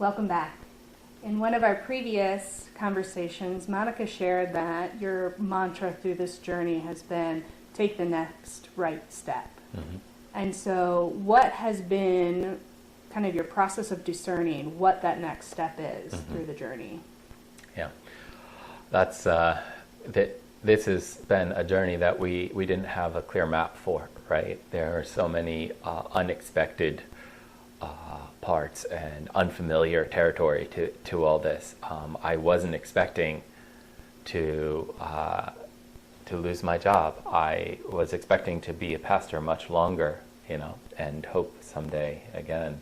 Welcome back. In one of our previous conversations, Monica shared that your mantra through this journey has been take the next right step. Mm-hmm. And so what has been kind of your process of discerning what that next step is through the journey? Yeah, that's this has been a journey that we didn't have a clear map for, right? There are so many unexpected parts and unfamiliar territory to all this. I wasn't expecting to lose my job. I was expecting to be a pastor much longer, and hope someday again.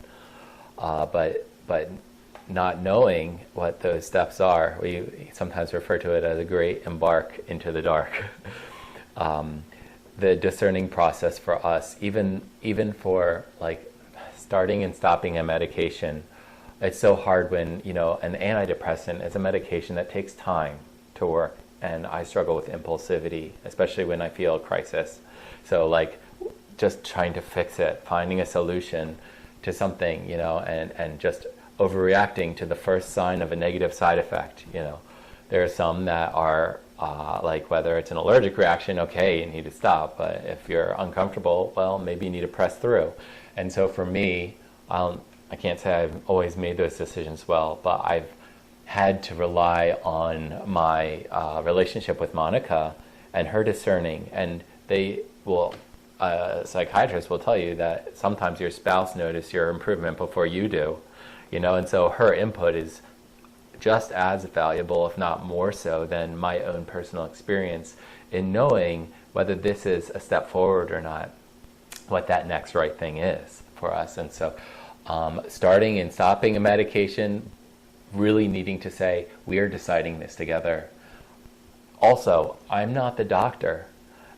But not knowing what those steps are, we sometimes refer to it as a great embark into the dark. The discerning process for us, even for like starting and stopping a medication, it's so hard when, an antidepressant is a medication that takes time to work. And I struggle with impulsivity, especially when I feel a crisis. So like just trying to fix it, finding a solution to something, and just overreacting to the first sign of a negative side effect. There are some that are like whether it's an allergic reaction, okay, you need to stop. But if you're uncomfortable, well, maybe you need to press through. And so for me, I can't say I've always made those decisions well, but I've had to rely on my relationship with Monica and her discerning. And psychiatrists will tell you that sometimes your spouse notices your improvement before you do, and so her input is just as valuable, if not more so, than my own personal experience in knowing whether this is a step forward or not, what that next right thing is for us. And so starting and stopping a medication, really needing to say, we are deciding this together. Also, I'm not the doctor,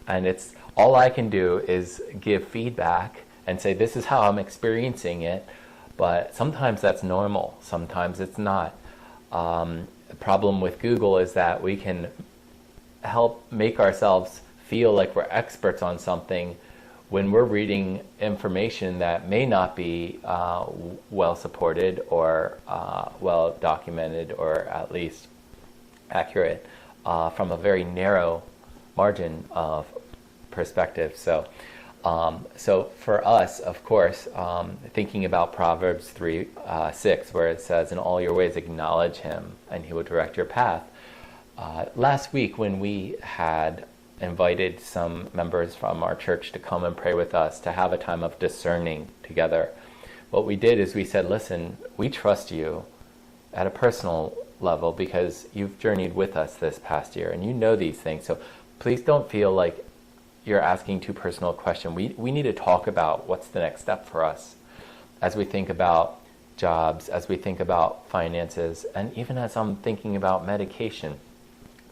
and it's all I can do is give feedback and say, this is how I'm experiencing it, but sometimes that's normal, sometimes it's not. The problem with Google is that we can help make ourselves feel like we're experts on something when we're reading information that may not be well supported or well documented, or at least accurate from a very narrow margin of perspective. So for us, of course, thinking about Proverbs 3:6, where it says, in all your ways acknowledge him and he will direct your path. Last week when we had invited some members from our church to come and pray with us, to have a time of discerning together, what we did is we said, listen, we trust you at a personal level because you've journeyed with us this past year and you know these things. So please don't feel like you're asking too personal a question. We need to talk about what's the next step for us as we think about jobs, as we think about finances, and even as I'm thinking about medication.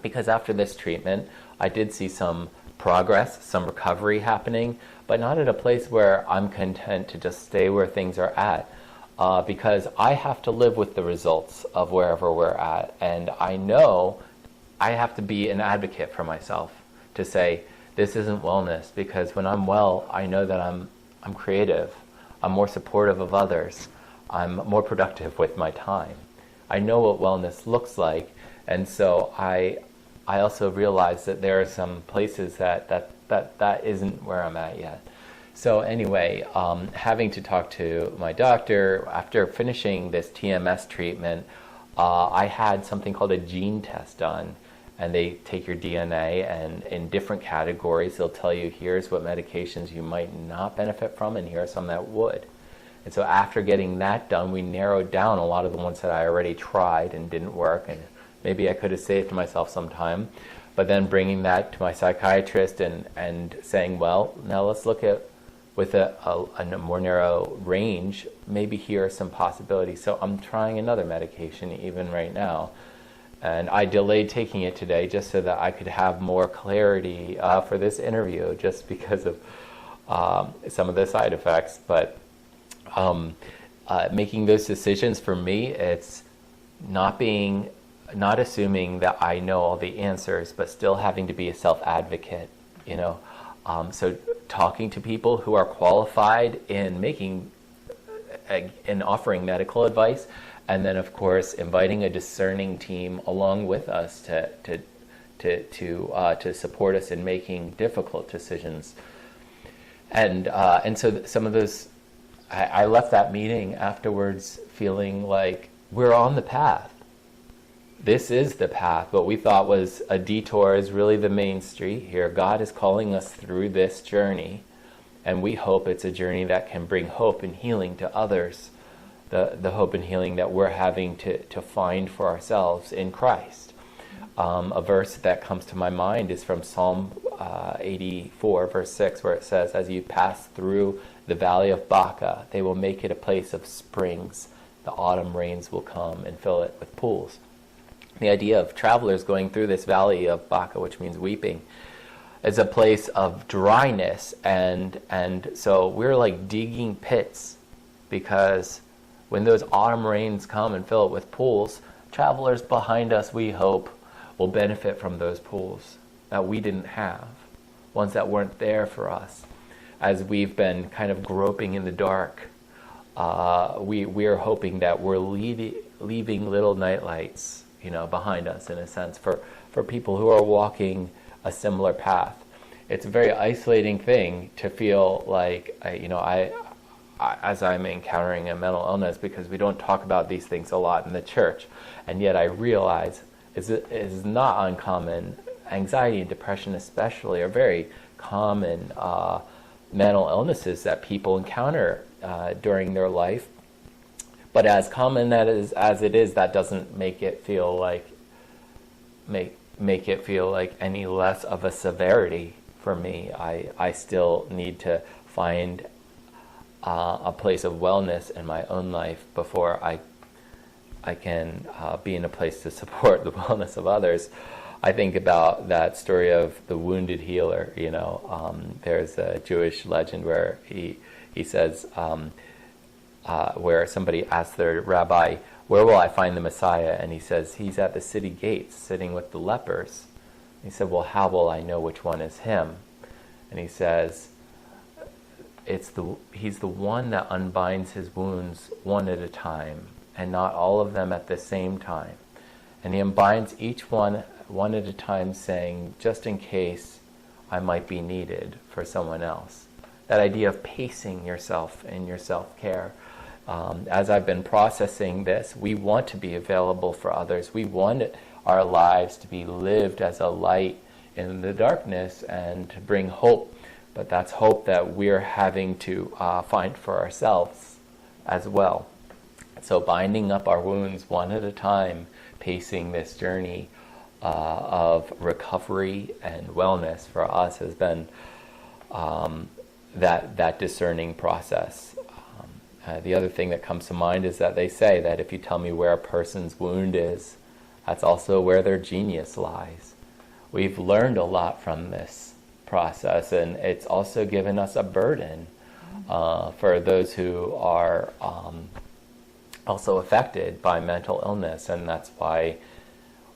Because after this treatment, I did see some progress, some recovery happening, but not at a place where I'm content to just stay where things are at, because I have to live with the results of wherever we're at. And I know I have to be an advocate for myself to say, this isn't wellness, because when I'm well, I know that I'm creative, I'm more supportive of others, I'm more productive with my time. I know what wellness looks like, and so I also realize that there are some places that isn't where I'm at yet. So anyway, having to talk to my doctor after finishing this TMS treatment, I had something called a gene test done. And they take your DNA, and in different categories, they'll tell you, here's what medications you might not benefit from, and here are some that would. And so after getting that done, we narrowed down a lot of the ones that I already tried and didn't work, and maybe I could have saved myself some time. But then bringing that to my psychiatrist and saying, well, now let's look at, with a more narrow range, maybe here are some possibilities. So I'm trying another medication even right now. And I delayed taking it today just so that I could have more clarity for this interview, just because of some of the side effects. But making those decisions for me, it's not assuming that I know all the answers, but still having to be a self-advocate, So talking to people who are qualified in offering medical advice, And then, of course, inviting a discerning team along with us to support us in making difficult decisions. And so some of those, I left that meeting afterwards feeling like we're on the path. This is the path. What we thought was a detour is really the main street here. God is calling us through this journey, and we hope it's a journey that can bring hope and healing to others. The hope and healing that we're having to find for ourselves in Christ. A verse that comes to my mind is from Psalm 84, verse 6, where it says, as you pass through the valley of Baca, they will make it a place of springs. The autumn rains will come and fill it with pools. The idea of travelers going through this valley of Baca, which means weeping, is a place of dryness. And so we're like digging pits, because when those autumn rains come and fill it with pools, travelers behind us, we hope, will benefit from those pools that we didn't have, ones that weren't there for us. As we've been kind of groping in the dark, we are hoping that we're leaving little nightlights, behind us, in a sense, for people who are walking a similar path. It's a very isolating thing to feel like, as I'm encountering a mental illness, because we don't talk about these things a lot in the church, and yet I realize it is not uncommon. Anxiety and depression especially are very common mental illnesses that people encounter during their life. But as common as it is, that doesn't make it feel like any less of a severity for me. I still need to find a place of wellness in my own life before I can be in a place to support the wellness of others. I think about that story of the wounded healer. There's a Jewish legend where he says, where somebody asks their rabbi, where will I find the Messiah? And he says, he's at the city gates sitting with the lepers. He said, well, how will I know which one is him? And he says, he's the one that unbinds his wounds one at a time, and not all of them at the same time. And he unbinds each one at a time, saying, just in case I might be needed for someone else. That idea of pacing yourself in your self-care. As I've been processing this, we want to be available for others. We want our lives to be lived as a light in the darkness and to bring hope. But that's hope that we're having to find for ourselves as well. So binding up our wounds one at a time, pacing this journey of recovery and wellness for us has been that discerning process. The other thing that comes to mind is that they say that if you tell me where a person's wound is, that's also where their genius lies. We've learned a lot from this process, and it's also given us a burden for those who are also affected by mental illness, and that's why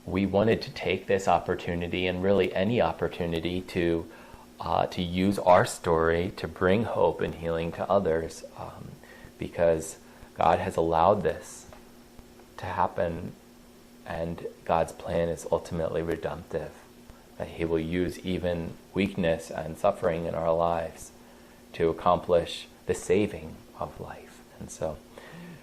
we wanted to take this opportunity, and really any opportunity, to use our story to bring hope and healing to others, because God has allowed this to happen, and God's plan is ultimately redemptive, that He will use even weakness and suffering in our lives to accomplish the saving of life. And so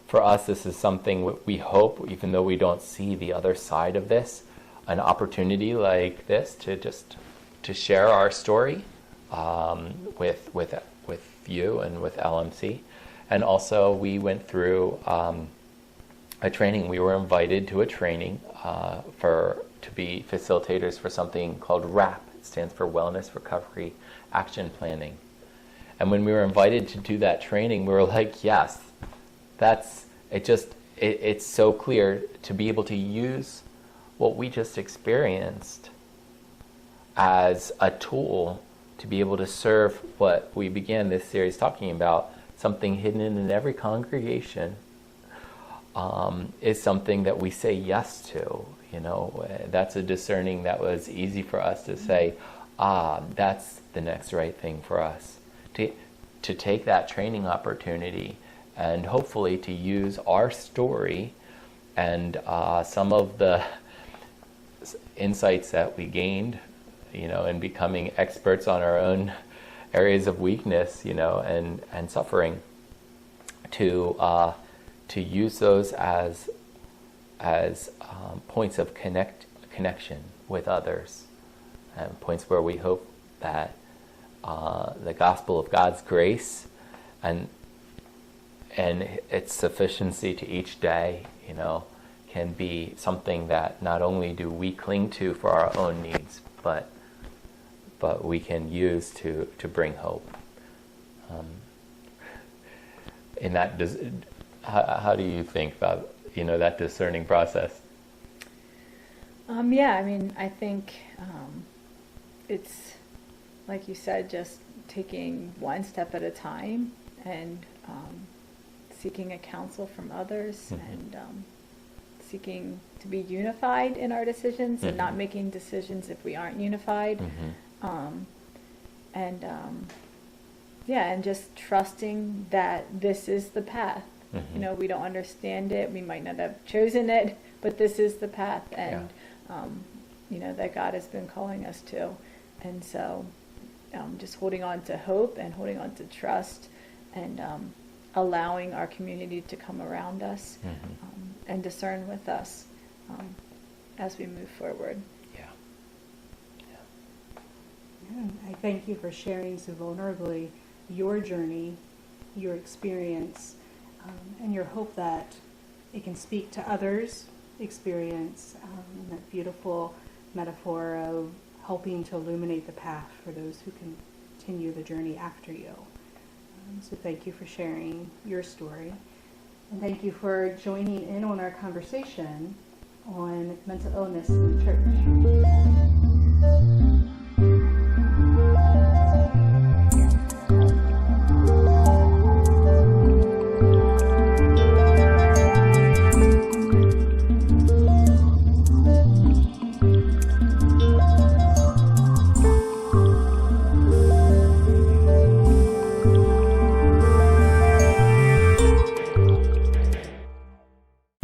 for us, this is something we hope, even though we don't see the other side of this, an opportunity like this to share our story with you and with LMC. And also we went through a training. We were invited to a training to be facilitators for something called WRAP. It stands for Wellness Recovery Action Planning. And when we were invited to do that training, we were like, yes, it's so clear to be able to use what we just experienced as a tool to be able to serve what we began this series talking about, something hidden in every congregation, is something that we say yes to. That's a discerning that was easy for us to say, that's the next right thing for us. To take that training opportunity and hopefully to use our story And some of the insights that we gained, in becoming experts on our own areas of weakness, and suffering, to use those as points of connection with others, and points where we hope that the gospel of God's grace and its sufficiency to each day, can be something that not only do we cling to for our own needs, but we can use to bring hope. In that, how do you think about that discerning process? Yeah, I mean, I think it's, like you said, just taking one step at a time, and seeking a counsel from others, and seeking to be unified in our decisions, and not making decisions if we aren't unified. And just trusting that this is the path. We don't understand it, we might not have chosen it, but this is the path, and that God has been calling us to. And so just holding on to hope and holding on to trust, and allowing our community to come around us, and discern with us as we move forward. Yeah, I thank you for sharing so vulnerably your journey, your experience, and your hope that it can speak to others' experience, that beautiful metaphor of helping to illuminate the path for those who continue the journey after you. So thank you for sharing your story. And thank you for joining in on our conversation on mental illness in the church.